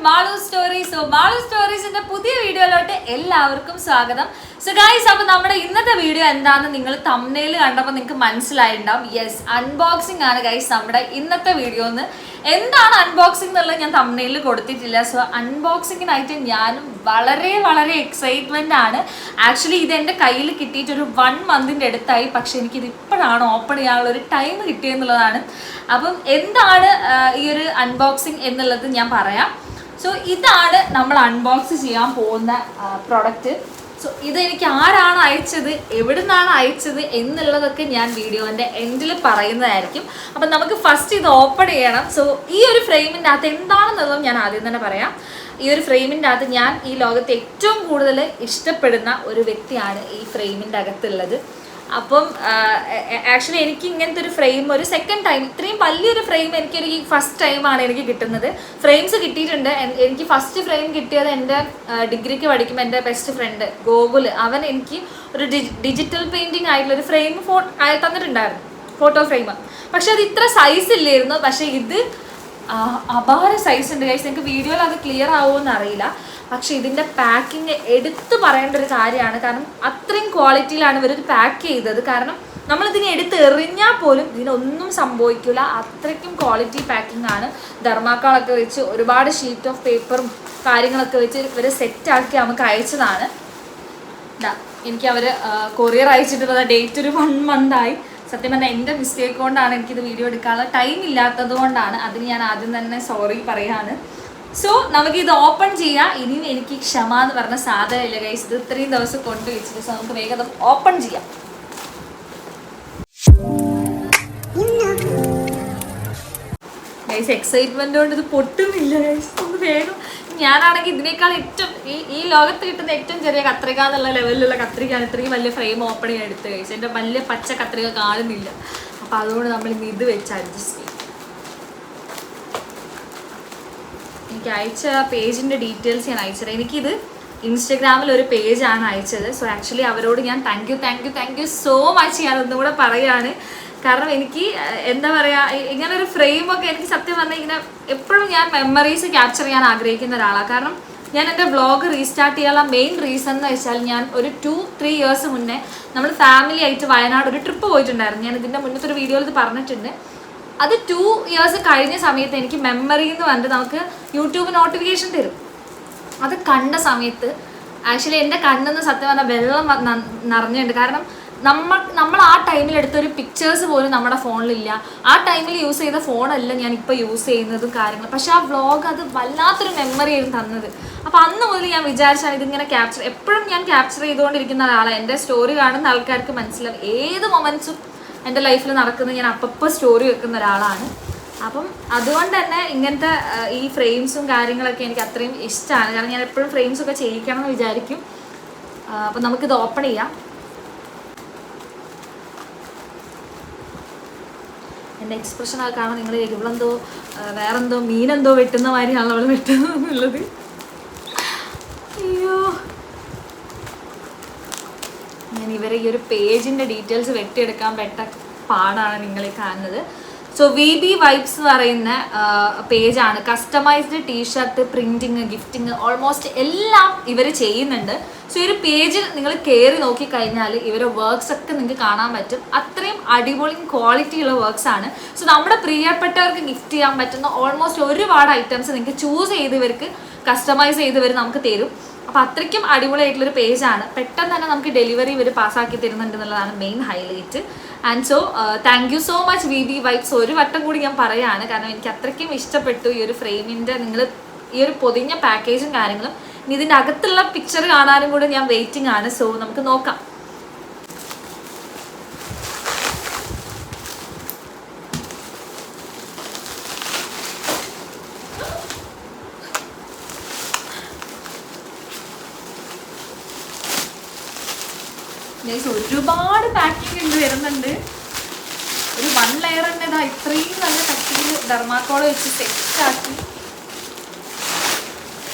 Malu stories. So Malu സ്റ്റോറീസിന്റെ പുതിയ വീഡിയോയിലോട്ട് എല്ലാവർക്കും സ്വാഗതം. സോ ഗൈസ്, അപ്പോൾ നമ്മുടെ ഇന്നത്തെ വീഡിയോ എന്താണെന്ന് നിങ്ങൾ തംബ്നെയിൽ കണ്ടപ്പോൾ നിങ്ങൾക്ക് മനസ്സിലായിട്ടുണ്ടാവും. യെസ്, അൺബോക്സിംഗ് ആണ് ഗൈസ് നമ്മുടെ ഇന്നത്തെ വീഡിയോ. എന്താണ് അൺബോക്സിംഗ് എന്നുള്ളത് ഞാൻ തംബ്നെയിൽ കൊടുത്തിട്ടില്ല. സോ അൺബോക്സിങ്ങിനായിട്ട് ഞാനും വളരെ എക്സൈറ്റ്മെന്റ് ആണ്. ആക്ച്വലി ഇത് എൻ്റെ കയ്യിൽ കിട്ടിയിട്ട് ഒരു 1 മന്തിൻ്റെ അടുത്തായി. പക്ഷെ എനിക്കിത് ഇപ്പോഴാണ് ഓപ്പൺ ചെയ്യാനുള്ള ഒരു ടൈം കിട്ടിയെന്നുള്ളതാണ്. അപ്പം എന്താണ് ഈ ഒരു അൺബോക്സിങ് എന്നുള്ളത് ഞാൻ പറയാം. സോ ഇതാണ് നമ്മൾ അൺബോക്സ് ചെയ്യാൻ പോകുന്ന പ്രൊഡക്റ്റ്. സോ ഇതെനിക്ക് ആരാണ് അയച്ചത്, എവിടെ നിന്നാണ് അയച്ചത് എന്നുള്ളതൊക്കെ ഞാൻ വീഡിയോൻ്റെ എൻഡിൽ പറയുന്നതായിരിക്കും. അപ്പം നമുക്ക് ഫസ്റ്റ് ഇത് ഓപ്പൺ ചെയ്യണം. സോ ഈ ഒരു ഫ്രെയിമിൻ്റെ അകത്ത് എന്താണെന്നുള്ളതും ഞാൻ ആദ്യം തന്നെ പറയാം. ഈ ഒരു ഫ്രെയിമിൻ്റെ അകത്ത് ഞാൻ ഈ ലോകത്ത് ഏറ്റവും കൂടുതൽ ഇഷ്ടപ്പെടുന്ന ഒരു വ്യക്തിയാണ് ഈ ഫ്രെയിമിൻ്റെ അകത്തുള്ളത്. അപ്പം ആക്ച്വലി എനിക്ക് ഇങ്ങനത്തെ ഒരു ഫ്രെയിം ഒരു സെക്കൻഡ് ടൈം, ഇത്രയും വലിയൊരു ഫ്രെയിം എനിക്കൊരു ഫസ്റ്റ് ടൈമാണ് എനിക്ക് കിട്ടുന്നത്. ഫ്രെയിംസ് കിട്ടിയിട്ടുണ്ട്. എനിക്ക് ഫസ്റ്റ് ഫ്രെയിം കിട്ടിയത് എൻ്റെ ഡിഗ്രിക്ക് പഠിക്കുമ്പോൾ എൻ്റെ ബെസ്റ്റ് ഫ്രണ്ട് ഗോകുൽ, അവൻ എനിക്ക് ഒരു ഡിജിറ്റൽ പെയിൻറ്റിങ് ആയിട്ടുള്ളൊരു ഫ്രെയിം തന്നിട്ടുണ്ടായിരുന്നു, ഫോട്ടോ ഫ്രെയിം. പക്ഷെ അത് ഇത്ര സൈസ് ഇല്ലായിരുന്നു. പക്ഷേ ഇത് അപാര സൈസ് ഉണ്ട് ഗൈസ്. എനിക്ക് വീഡിയോയിൽ അത് ക്ലിയർ ആവുമെന്ന് അറിയില്ല. പക്ഷെ ഇതിൻ്റെ പാക്കിങ് എടുത്തു പറയേണ്ട ഒരു കാര്യമാണ്. കാരണം അത്രയും ക്വാളിറ്റിയിലാണ് ഇവർ പാക്ക് ചെയ്തത്. കാരണം നമ്മളിതിനെ എടുത്ത് എറിഞ്ഞാൽ പോലും ഇതിനൊന്നും സംഭവിക്കില്ല. അത്രയ്ക്കും ക്വാളിറ്റി പാക്കിംഗ് ആണ്. ധർമാക്കോളൊക്കെ വെച്ച് ഒരുപാട് ഷീറ്റ് ഓഫ് പേപ്പറും കാര്യങ്ങളൊക്കെ വെച്ച് ഇവർ സെറ്റാക്കി നമുക്ക് അയച്ചതാണ്. എനിക്ക് അവർ കൊറിയർ അയച്ചിട്ടുള്ള ഡേറ്റ് ഒരു 1 മന്തായി. സത്യം പറഞ്ഞാൽ എൻ്റെ മിസ്റ്റേക്ക് കൊണ്ടാണ് എനിക്കിത് വീഡിയോ എടുക്കാനുള്ള ടൈം ഇല്ലാത്തത് കൊണ്ടാണ്. അതിന് ഞാൻ ആദ്യം തന്നെ സോറി പറയാണ്. സോ നമുക്കിത് ഓപ്പൺ ചെയ്യാം. ഇനിയും എനിക്ക് ക്ഷമ എന്ന് പറഞ്ഞ സാധനമില്ല ഗൈസ്. ഇത് ഇത്രയും ദിവസം കൊണ്ടുവച്ചിട്ട്. സോ നമുക്ക് വേഗം ഓപ്പൺ ചെയ്യാം. ഗൈസ് എക്സൈറ്റ്മെന്റ് കൊണ്ട് ഇത് പൊട്ടുന്നില്ല ഗൈസ്. ഒന്ന് വേഗം. ഞാനാണെങ്കിൽ ഇതിനേക്കാൾ ഏറ്റവും ഈ ലോകത്ത് കിട്ടുന്ന ഏറ്റവും ചെറിയ കത്രിക എന്നുള്ള ലെവലിലുള്ള കത്രികയാണ് ഇത്രയും വലിയ ഫ്രെയിം ഓപ്പൺ ചെയ്യാൻ എടുത്ത് ഗൈസ്. എൻ്റെ വലിയ പച്ച കത്രിക കാണുന്നില്ല. അപ്പം അതുകൊണ്ട് നമ്മൾ ഇന്ന് ഇത് വെച്ച് അഡ്ജസ്റ്റ് ചെയ്യും. എനിക്ക് അയച്ച പേജിൻ്റെ ഡീറ്റെയിൽസ് ഞാൻ അയച്ചത്. എനിക്കിത് ഇൻസ്റ്റഗ്രാമിൽ ഒരു പേജാണ് അയച്ചത്. സോ ആക്ച്വലി അവരോട് ഞാൻ താങ്ക് യു സോ മച്ച് ഞാനൊന്നും കൂടെ പറയുകയാണ്. കാരണം എനിക്ക് എന്താ പറയുക, ഇങ്ങനെ ഒരു ഫ്രെയിമൊക്കെ എനിക്ക് സത്യം പറഞ്ഞാൽ ഇങ്ങനെ എപ്പോഴും ഞാൻ മെമ്മറീസ് ക്യാപ്ചർ ചെയ്യാൻ ആഗ്രഹിക്കുന്ന ഒരാളാണ്. കാരണം ഞാൻ എൻ്റെ വ്ളോഗ് റീസ്റ്റാർട്ട് ചെയ്യാനുള്ള മെയിൻ റീസൺ എന്ന് വെച്ചാൽ ഞാൻ ഒരു 2-3 ഇയേഴ്സ് മുന്നേ നമ്മൾ ഫാമിലി ആയിട്ട് വയനാട് ഒരു ട്രിപ്പ് പോയിട്ടുണ്ടായിരുന്നു. ഞാൻ ഇതിൻ്റെ മുന്നത്തെ ഒരു വീഡിയോയിൽ ഇത് പറഞ്ഞിട്ടുണ്ട്. അത് 2 ഇയേഴ്സ് കഴിഞ്ഞ സമയത്ത് എനിക്ക് മെമ്മറി എന്ന് പറഞ്ഞിട്ട് നമുക്ക് യൂട്യൂബ് നോട്ടിഫിക്കേഷൻ തരും. അത് കണ്ട സമയത്ത് ആക്ച്വലി എൻ്റെ കണ്ണിന്ന് സത്യം പറഞ്ഞാൽ വെള്ളം നിറഞ്ഞിട്ടുണ്ട്. കാരണം നമ്മൾ ആ ടൈമിൽ എടുത്തൊരു പിക്ചേഴ്സ് പോലും നമ്മുടെ ഫോണിലില്ല. ആ ടൈമിൽ യൂസ് ചെയ്ത ഫോണല്ല ഞാനിപ്പോൾ യൂസ് ചെയ്യുന്നതും കാര്യങ്ങൾ. പക്ഷെ ആ വ്ളോഗ് അത് വല്ലാത്തൊരു മെമ്മറി ആയിരുന്നു തന്നത്. അപ്പോൾ അന്ന് മുതൽ ഞാൻ വിചാരിച്ചാൽ ഇതിങ്ങനെ എപ്പോഴും ഞാൻ ക്യാപ്ചർ ചെയ്തുകൊണ്ടിരിക്കുന്ന ഒരാളാണ്. എൻ്റെ സ്റ്റോറി കാണുന്ന ആൾക്കാർക്ക് മനസ്സിലാവും ഏത് മൊമെൻറ്റ്സും എൻ്റെ ലൈഫിൽ നടക്കുന്നത് ഞാൻ അപ്പോൾ സ്റ്റോറി വെക്കുന്ന ഒരാളാണ്. അപ്പം അതുകൊണ്ട് തന്നെ ഇങ്ങനത്തെ ഈ ഫ്രെയിംസും കാര്യങ്ങളൊക്കെ എനിക്ക് അത്രയും ഇഷ്ടമാണ്. കാരണം ഞാൻ എപ്പോഴും ഫ്രെയിംസൊക്കെ ചെയ്യിക്കണം എന്ന് വിചാരിക്കും. അപ്പം നമുക്കിത് ഓപ്പൺ ചെയ്യാം. എൻ്റെ എക്സ്പ്രഷനൊക്കെ കാണാൻ നിങ്ങൾ ഇവളെന്തോ വേറെന്തോ മീനെന്തോ വെട്ടുന്ന മാതിരിയാണല്ലോ അവൾ വെട്ടുന്നത്. അയ്യോ, ഞാൻ ഇവരെ ഈ ഒരു പേജിൻ്റെ ഡീറ്റെയിൽസ് വെട്ടിയെടുക്കാൻ പാടാണ് നിങ്ങൾ കാണുന്നത്. സോ VB വൈബ്സ് എന്ന് പറയുന്ന പേജാണ്. Customised T-shirt, printing, gifting almost എല്ലാം ഇവർ ചെയ്യുന്നുണ്ട്. സോ ഈ ഒരു പേജിൽ നിങ്ങൾ കയറി നോക്കിക്കഴിഞ്ഞാൽ ഇവരുടെ വർക്ക്സ് ഒക്കെ നിങ്ങൾക്ക് കാണാൻ പറ്റും. അത്രയും അടിപൊളി ക്വാളിറ്റിയുള്ള വർക്ക്സ് ആണ്. സോ നമ്മുടെ പ്രിയപ്പെട്ടവർക്ക് ഗിഫ്റ്റ് ചെയ്യാൻ പറ്റുന്ന ഓൾമോസ്റ്റ് ഒരുപാട് ഐറ്റംസ് നിങ്ങൾക്ക് ചൂസ് ചെയ്ത് ഇവർക്ക് കസ്റ്റമൈസ് ചെയ്ത് ഇവർ നമുക്ക് തരും. അപ്പോൾ അത്രയ്ക്കും അടിപൊളിയായിട്ടുള്ളൊരു പേജാണ്. പെട്ടെന്ന് തന്നെ നമുക്ക് ഡെലിവറി ഇവർ പാസ്സാക്കി തരുന്നുണ്ട് എന്നുള്ളതാണ് main highlight. And so thank you so much VB vibes. ഒരു വട്ടം കൂടി ഞാൻ പറയുകയാണ്. കാരണം എനിക്ക് അത്രയ്ക്കും ഇഷ്ടപ്പെട്ടു ഈ ഒരു ഫ്രെയിമിൻ്റെ നിങ്ങൾ ഈ ഒരു പൊതിഞ്ഞ പാക്കേജും കാര്യങ്ങളും. ഇനി ഇതിൻ്റെ അകത്തുള്ള പിക്ചർ കാണാനും കൂടെ ഞാൻ വെയിറ്റിംഗ് ആണ്. സോ നമുക്ക് നോക്കാം. ഒരുപാട് പാക്കിംഗ് ഉണ്ട് വരുന്നുണ്ട്. ഒരു 1 ലെയർ തന്നെ ഇതാ ഇത്രയും നല്ല കട്ടിയിൽ ധർമാക്കോള് വെച്ച് സെറ്റാക്കി.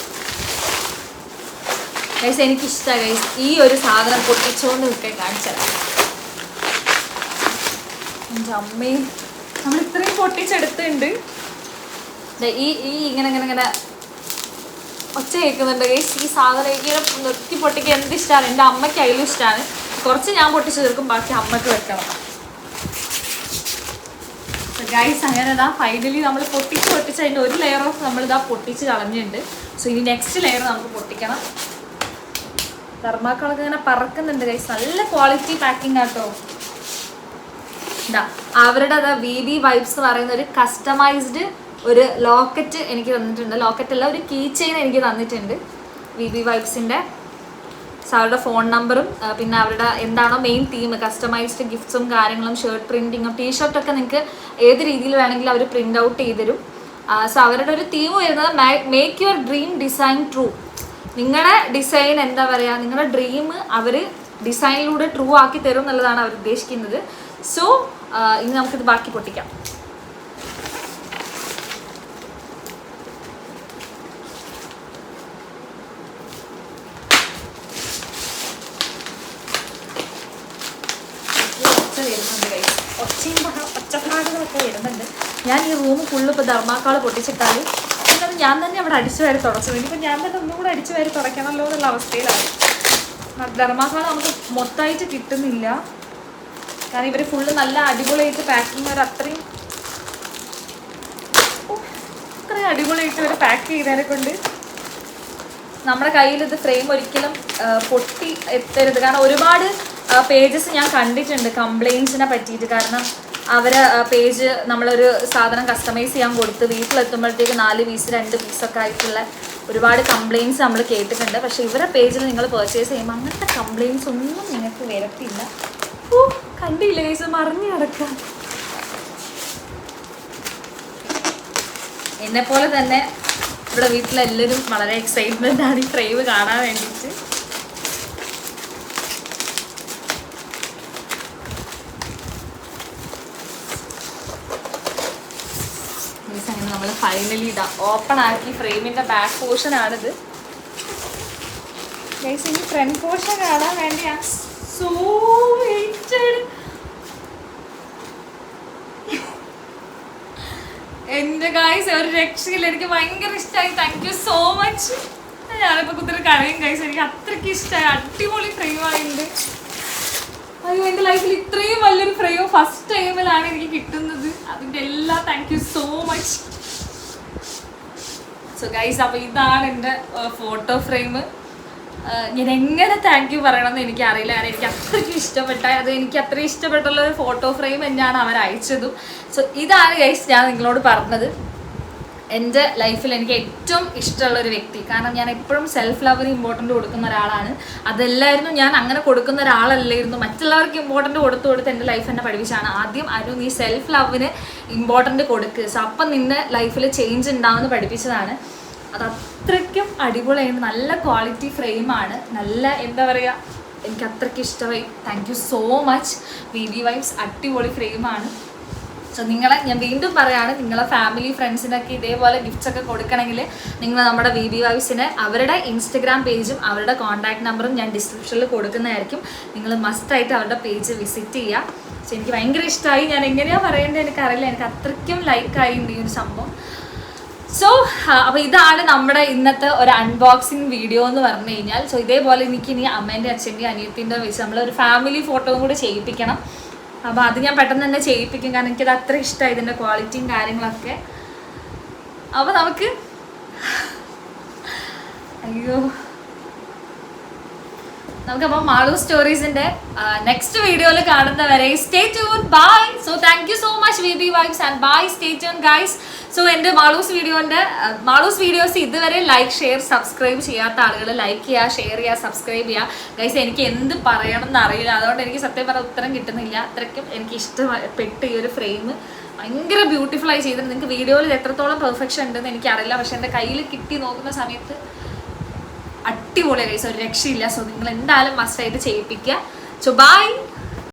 ഗൈസ് എനിക്കിഷ്ടമാണ് ഗൈസ് ഈ ഒരു സാധനം പൊട്ടിച്ചുകൊണ്ട് നിൽക്കാൻ കാണിച്ചത്. എൻ്റെ അമ്മയും നമ്മൾ ഇത്രയും പൊട്ടിച്ചെടുത്തുണ്ട്. ഈ ഇങ്ങനെ ഇങ്ങനെ ഇങ്ങനെ ഒച്ച കേൾക്കുന്നുണ്ട് ഗൈസ്. ഈ സാധനം ഇങ്ങനെ നിർത്തി പൊട്ടിക്കാൻ എന്ത് ഇഷ്ടമാണ്. എൻ്റെ അമ്മയ്ക്ക് അതിലും ഇഷ്ടമാണ്. കുറച്ച് ഞാൻ പൊട്ടിച്ച് തീർക്കും, ബാക്കി അമ്മയ്ക്ക് വെക്കണം. ഗൈസ് അങ്ങനെ ഇതാ ഫൈനലി നമ്മൾ പൊട്ടിച്ച് അതിൻ്റെ ഒരു ലെയർ ഓഫ് നമ്മളിതാ പൊട്ടിച്ച് കളഞ്ഞിട്ടുണ്ട്. സോ ഇനി നെക്സ്റ്റ് ലെയർ നമുക്ക് പൊട്ടിക്കണം. തെർമാക്കോളൊക്കെ ഇങ്ങനെ പറക്കുന്നുണ്ട് ഗൈസ്. നല്ല ക്വാളിറ്റി പാക്കിംഗ് ആട്ടോ. അവരുടെ VB വൈബ്സ് എന്ന് പറയുന്ന ഒരു കസ്റ്റമൈസ്ഡ് ഒരു ലോക്കറ്റ് എനിക്ക് തന്നിട്ടുണ്ട്. ലോക്കറ്റ് അല്ല, ഒരു കീ ചെയിൻ എനിക്ക് തന്നിട്ടുണ്ട് VB വൈബ്സിൻ്റെ. അവരുടെ ഫോൺ നമ്പറും പിന്നെ അവരുടെ എന്താണോ മെയിൻ തീം, കസ്റ്റമൈസ്ഡ് ഗിഫ്റ്റ്സും കാര്യങ്ങളും, ഷർട്ട് പ്രിൻറ്റിങ്ങും ടീഷർട്ടൊക്കെ നിങ്ങൾക്ക് ഏത് രീതിയിൽ വേണമെങ്കിലും അവർ പ്രിൻ്റ് ഔട്ട് ചെയ്ത് തരും. സോ അവരുടെ ഒരു തീം വരുന്നത് make your dream design true. നിങ്ങളുടെ ഡിസൈൻ എന്താ പറയുക, നിങ്ങളുടെ ഡ്രീം അവർ ഡിസൈനിലൂടെ ട്രൂ ആക്കി തരും എന്നുള്ളതാണ് അവർ ഉദ്ദേശിക്കുന്നത്. സോ ഇനി നമുക്കിത് ബാക്കി പൊട്ടിക്കാം. ഒച്ചപ്പാടുകളൊക്കെ വരുന്നുണ്ട്. ഞാൻ ഈ റൂം ഫുള്ള് ഇപ്പോൾ ധർമാക്കാൾ പൊട്ടിച്ചിട്ടാൽ പിന്നെ ഞാൻ തന്നെ അവിടെ അടിച്ചു വാരി തുടച്ചത്. ഇനിയിപ്പോൾ ഞാൻ തന്നെ ഒന്നും കൂടെ അടിച്ചു വാരി തുടയ്ക്കണമല്ലോ എന്നുള്ള അവസ്ഥയിലാണ്. ധർമാക്കാൾ നമുക്ക് മൊത്തമായിട്ട് കിട്ടുന്നില്ല. കാരണം ഇവർ ഫുള്ള് നല്ല അടിപൊളിയായിട്ട് പാക്കിങ് അത്രയും അടിപൊളിയായിട്ട് ഇവർ പാക്ക് ചെയ്തതിനെ കൊണ്ട് നമ്മുടെ കയ്യിൽ ഇത് ഫ്രെയിം ഒരിക്കലും പൊട്ടി എത്തരുത്. കാരണം ഒരുപാട് പേജസ് ഞാൻ കണ്ടിട്ടുണ്ട് കംപ്ലയിൻസിനെ പറ്റിയിട്ട്. കാരണം അവർ പേജ് നമ്മളൊരു സാധനം കസ്റ്റമൈസ് ചെയ്യാൻ കൊടുത്ത് വീട്ടിലെത്തുമ്പോഴത്തേക്ക് 4 പീസ് 2 പീസൊക്കെ ആയിട്ടുള്ള ഒരുപാട് കംപ്ലയിൻസ് നമ്മൾ കേട്ടിട്ടുണ്ട്. പക്ഷേ ഇവരുടെ പേജിൽ നിങ്ങൾ പർച്ചേസ് ചെയ്യുമ്പോൾ അങ്ങനത്തെ കംപ്ലയിൻസ് ഒന്നും നിങ്ങൾക്ക് വരത്തില്ല. കണ്ടില്ല കേസ് മറിഞ്ഞു കിടക്കാം. എന്നെപ്പോലെ തന്നെ ഇവിടെ വീട്ടിലെല്ലാവരും വളരെ എക്സൈറ്റ്മെൻ്റ് ആണ് ഈ ഫ്രെയിം കാണാൻ വേണ്ടിയിട്ട്. അങ്ങനെ നമ്മൾ ഫൈനലി ഇടാം ഓപ്പൺ ആക്കി. ഫ്രെയിമിൻ്റെ ബാക്ക് പോർഷൻ ആണിത് ഗൈസ്. ഇനി ഫ്രണ്ട് പോർഷൻ കാണാൻ വേണ്ടിയാണ് സോ വെയിറ്റഡ്. എൻ്റെ ഗൈസ് ഒരു രക്ഷയില്ല. എനിക്ക് ഭയങ്കര ഇഷ്ടമായി. Thank you so much. ഞാനിപ്പോൾ കുത്തിരി കരയും ഗൈസ്. എനിക്ക് അത്രയ്ക്ക് ഇഷ്ടമായി. അടിപൊളി ഫ്രെയിം ആയിട്ടുണ്ട്. അയ്യോ, എൻ്റെ ലൈഫിൽ ഇത്രയും വലിയൊരു ഫ്രെയിം ഫസ്റ്റ് ടൈമിലാണ് എനിക്ക് കിട്ടുന്നത്. അതിൻ്റെ എല്ലാം thank you so much. So guys അപ്പോൾ ഇതാണ് എൻ്റെ ഫോട്ടോ ഫ്രെയിം. ഞാൻ എങ്ങനെ താങ്ക് യു പറയണമെന്ന് എനിക്കറിയില്ല. കാരണം എനിക്ക് അത്രയ്ക്ക് ഇഷ്ടപ്പെട്ട എനിക്ക് അത്രയും ഇഷ്ടപ്പെട്ടുള്ള ഒരു ഫോട്ടോ ഫ്രെയിം തന്നെയാണ് അവർ അയച്ചതും. സോ ഇതാണ് ഗൈസ് ഞാൻ നിങ്ങളോട് പറഞ്ഞത്. എൻ്റെ ലൈഫിൽ എനിക്ക് ഏറ്റവും ഇഷ്ടമുള്ളൊരു വ്യക്തി. കാരണം ഞാൻ എപ്പോഴും സെൽഫ് ലവിന് ഇമ്പോർട്ടൻ്റ് കൊടുക്കുന്ന ഒരാളാണ്. അതല്ലായിരുന്നു ഞാൻ അങ്ങനെ കൊടുക്കുന്ന ഒരാളല്ലായിരുന്നു. മറ്റുള്ളവർക്ക് ഇമ്പോർട്ടൻ്റ് കൊടുത്ത് എൻ്റെ ലൈഫ് എന്നെ പഠിപ്പിച്ചാണ്. ആദ്യം നീ സെൽഫ് ലവിന് ഇമ്പോർട്ടൻ്റ് കൊടുക്കുക. സോ അപ്പം നിൻ്റെ ലൈഫിൽ ചേഞ്ച് ഉണ്ടാവുമെന്ന് പഠിപ്പിച്ചതാണ്. അത് അത്രയ്ക്കും അടിപൊളിയായിട്ട് നല്ല ക്വാളിറ്റി ഫ്രെയിമാണ്. നല്ല എന്താ പറയുക, എനിക്ക് അത്രയ്ക്ക് ഇഷ്ടമായി. Thank you so much. VB vibes അടിപൊളി ഫ്രെയിമാണ്. സോ ഞാൻ വീണ്ടും പറയുകയാണ്, നിങ്ങളെ ഫാമിലി ഫ്രണ്ട്സിനൊക്കെ ഇതേപോലെ ഗിഫ്റ്റ്സ് ഒക്കെ കൊടുക്കണമെങ്കിൽ നിങ്ങൾ നമ്മുടെ VB വൈബ്സിന് അവരുടെ ഇൻസ്റ്റഗ്രാം പേജും അവരുടെ കോൺടാക്ട് നമ്പറും ഞാൻ ഡിസ്ക്രിപ്ഷനിൽ കൊടുക്കുന്നതായിരിക്കും. നിങ്ങൾ മസ്റ്റായിട്ട് അവരുടെ പേജ് വിസിറ്റ് ചെയ്യുക. സോ എനിക്ക് ഭയങ്കര ഇഷ്ടമായി. ഞാൻ എങ്ങനെയാണ് പറയേണ്ടത് എനിക്കറിയില്ല. എനിക്ക് അത്രയ്ക്കും ലൈക്കായിട്ടുണ്ട് ഈ ഒരു സംഭവം. സോ അപ്പോൾ ഇതാണ് നമ്മുടെ ഇന്നത്തെ ഒരു അൺബോക്സിങ് വീഡിയോ എന്ന് പറഞ്ഞു കഴിഞ്ഞാൽ. സോ ഇതേപോലെ എനിക്കിനി അമ്മേൻ്റെ അച്ഛൻ്റെയും അനിയത്തിൻ്റെ വെച്ച് നമ്മളൊരു ഫാമിലി ഫോട്ടോയും കൂടി ചെയ്യിപ്പിക്കണം. അപ്പോൾ അത് ഞാൻ പെട്ടെന്ന് തന്നെ ചെയ്യിപ്പിക്കും. കാരണം എനിക്കത് അത്ര ഇഷ്ടമായി ഇതിൻ്റെ ക്വാളിറ്റിയും കാര്യങ്ങളൊക്കെ. അപ്പോൾ നമുക്കപ്പോൾ മാളു സ്റ്റോറീസിൻ്റെ നെക്സ്റ്റ് വീഡിയോയിൽ കാണുന്നവരെ stay tune. Bye. So thank you so much VB vibes and bye. Stay tune guys. So എൻ്റെ മാളൂസ് വീഡിയോസ് ഇതുവരെ ലൈക്ക് ഷെയർ സബ്സ്ക്രൈബ് ചെയ്യാത്ത ആളുകൾ ലൈക്ക് ചെയ്യുക, ഷെയർ ചെയ്യുക, സബ്സ്ക്രൈബ് ചെയ്യുക. ഗൈസ് എനിക്ക് എന്ത് പറയണം എന്നറിയില്ല. അതുകൊണ്ട് എനിക്ക് സത്യം പറഞ്ഞ ഉത്തരം കിട്ടുന്നില്ല. അത്രയ്ക്കും എനിക്ക് ഇഷ്ടപ്പെട്ട ഈ ഒരു ഫ്രെയിം ഭയങ്കര ബ്യൂട്ടിഫുള്ളായി ചെയ്തിട്ടുണ്ട്. നിങ്ങൾക്ക് വീഡിയോയിൽ എത്രത്തോളം പെർഫെക്ഷൻ ഉണ്ടെന്ന് എനിക്കറിയില്ല. പക്ഷെ എൻ്റെ കയ്യിൽ കിട്ടി നോക്കുന്ന സമയത്ത് അടിപൊളിയാണ് ഗൈസ്. ഒരു രക്ഷയില്ല. സോ നിങ്ങൾ എന്തായാലും മസ്റ്റായിട്ട് ചെയ്യിപ്പിക്കുക. So by.